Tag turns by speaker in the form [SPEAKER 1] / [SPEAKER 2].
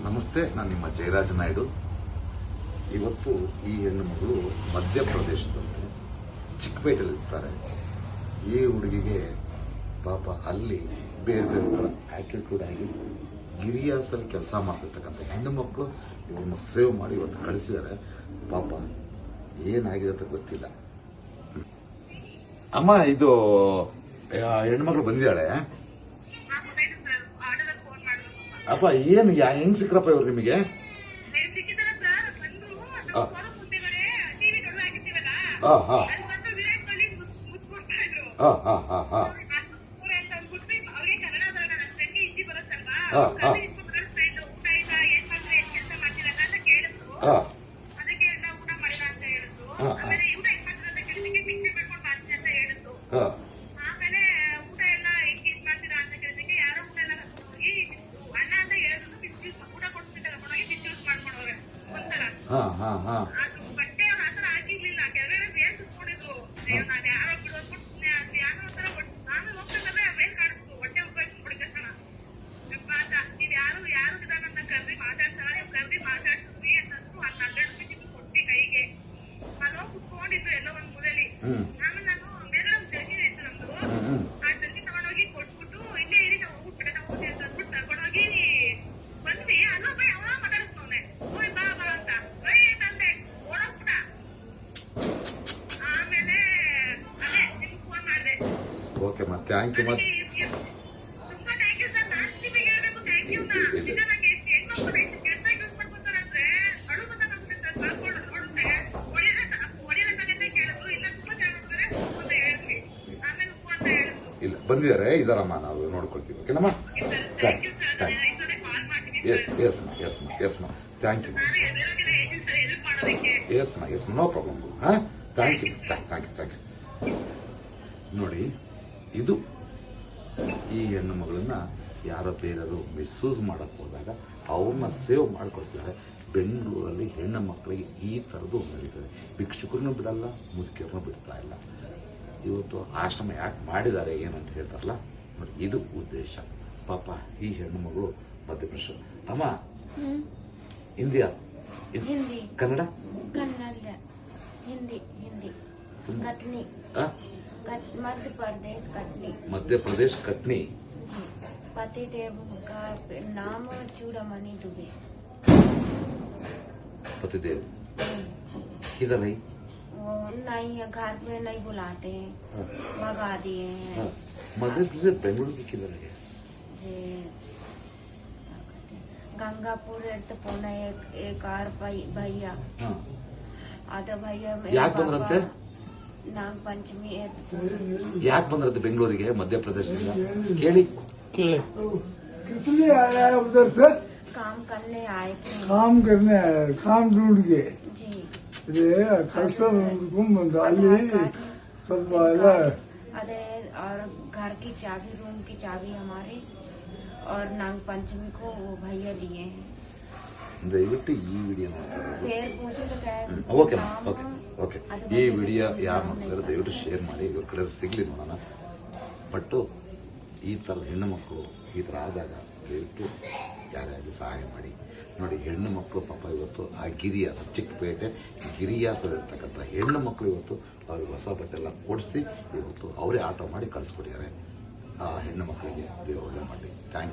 [SPEAKER 1] ನಮಸ್ತೆ, ನಾನು ನಿಮ್ಮ ಜಯರಾಜ್ ನಾಯ್ಡು. ಇವತ್ತು ಈ ಹೆಣ್ಣು ಮಗಳು ಮಧ್ಯಪ್ರದೇಶದಲ್ಲಿ ಚಿಕ್ಕಪೇಟೆಯಲ್ಲಿ ಇರ್ತಾರೆ. ಈ ಹುಡುಗಿಗೆ ಪಾಪ ಅಲ್ಲಿ ಬೇರೆ ಬೇರೆ ಥರ ಆ್ಯಟಿಟ್ಯೂಡ್ ಆಗಿ ಗಿರಿಯಾಸಲ್ಲಿ ಕೆಲಸ ಮಾಡ್ತಿರ್ತಕ್ಕಂಥ ಹೆಣ್ಣು ಮಕ್ಕಳು ಇವ್ರನ್ನ ಸೇವ್ ಮಾಡಿ ಇವತ್ತು ಕಳಿಸಿದ್ದಾರೆ. ಪಾಪ ಏನಾಗಿದೆ ಅಂತ ಗೊತ್ತಿಲ್ಲ. ಅಮ್ಮ, ಇದು ಹೆಣ್ಮಕ್ಳು ಬಂದಿದ್ದಾಳೆ. ಅಪ್ಪ, ಏನು ಹೆಂಗ್ ಸಿಕ್ರಪ್ಪ ಇವ್ರು ನಿಮಗೆ? ಓಕೆ, ಮತ್ತೆ ಥ್ಯಾಂಕ್ ಯು. ಮತ್ತೆ ಇಲ್ಲ, ಬಂದಿದ್ದಾರೆ, ಇದಾರಮ್ಮ, ನಾವು ನೋಡ್ಕೊಳ್ತೀವಿ. ಓಕೆನಮ್ಮ? Thank you. No problem. Thank you. ನೋಡಿ, ಇದು ಈ ಹೆಣ್ಣು ಮಗಳನ್ನ ಯಾರೋ ಬೇರೆಯವರು ಮಿಸ್ಯೂಸ್ ಮಾಡಕ್ಕೆ ಹೋದಾಗ ಅವ್ರನ್ನ ಸೇವ್ ಮಾಡ್ಕೊಳ್ಸಿದ್ದಾರೆ. ಬೆಂಗಳೂರಲ್ಲಿ ಹೆಣ್ಣು ಮಕ್ಕಳಿಗೆ ಈ ಥರದ್ದು ನಡೀತದೆ. ಭಿಕ್ಷುಕರನ್ನು ಬಿಡಲ್ಲ, ಮುದುಕಿಯರನ್ನು ಬಿಡ್ತಾ ಇಲ್ಲ. ಇವತ್ತು ಆಶ್ರಮ ಯಾಕೆ ಮಾಡಿದ್ದಾರೆ ಏನು ಅಂತ ಹೇಳ್ತಾರಲ್ಲ, ನೋಡಿ, ಇದು ಉದ್ದೇಶ. ಪಾಪ ಈ ಹೆಣ್ಣು ಮಗಳು ಮಧ್ಯಪ್ರದೇಶ. ಅಮ್ಮ, ಹಿಂದಿಯಾ? ಕನ್ನಡ?
[SPEAKER 2] कटनी,
[SPEAKER 1] मध्य प्रदेश कटनी।
[SPEAKER 2] पति देव का नाम चूड़ामणि दुबे।
[SPEAKER 1] पति देव किधर है?
[SPEAKER 2] वो नहीं है, घर में नहीं बुलाते हैं, भगा दिए हैं।
[SPEAKER 1] मध्य प्रदेश बेंगलुरु की किधर है?
[SPEAKER 2] गंगापुर पौना एक आर भैया, आधा भैया
[SPEAKER 1] याक बंद्रंते?
[SPEAKER 2] नाग पंचमी
[SPEAKER 1] याक बंद्रंते बेंगलुरुगे मध्यप्रदेशದಿಂದ? ಕೇಳಿ.
[SPEAKER 3] किस लिए आया है उधर से?
[SPEAKER 2] काम करने आए थे।
[SPEAKER 3] काम करने आया, काम ढूंढ के
[SPEAKER 2] जी।
[SPEAKER 3] कष्ट सब आया।
[SPEAKER 2] अरे, और घर की चाबी, रूम की चाबी हमारे, और नाग पंचमी को वो भैया लिए हैं।
[SPEAKER 1] ದಯವಿಟ್ಟು ಈ ವಿಡಿಯೋ ಓಕೆ ಈ ವಿಡಿಯೋ ಯಾರು ನೋಡ್ತಾರೆ ದಯವಿಟ್ಟು ಶೇರ್ ಮಾಡಿ, ಇವ್ರ ಕಡೆ ಸಿಗಲಿ ನೋಡೋಣ. ಬಟ್ಟು ಈ ಥರದ ಹೆಣ್ಣು ಮಕ್ಕಳು ಈ ಥರ ಆದಾಗ ದಯವಿಟ್ಟು ಯಾರ್ಯಾರು ಸಹಾಯ ಮಾಡಿ. ನೋಡಿ, ಹೆಣ್ಣು ಮಕ್ಕಳು ಪಾಪ ಇವತ್ತು ಆ ಗಿರಿಯಾಸ, ಚಿಕ್ಕಪೇಟೆ ಗಿರಿಯಾಸಲ್ಲಿರ್ತಕ್ಕಂಥ ಹೆಣ್ಣು ಮಕ್ಕಳು ಇವತ್ತು ಅವ್ರಿಗೆ ಹೊಸ ಬಟ್ಟೆ ಎಲ್ಲ ಕೊಡಿಸಿ ಇವತ್ತು ಅವರೇ ಆಟೋ ಮಾಡಿ ಕಳಿಸ್ಕೊಟ್ಟಿದ್ದಾರೆ. ಆ ಹೆಣ್ಣು ಮಕ್ಕಳಿಗೆ ದೇವರು ಒಳ್ಳೆ ಮಾಡಿ. Thank you.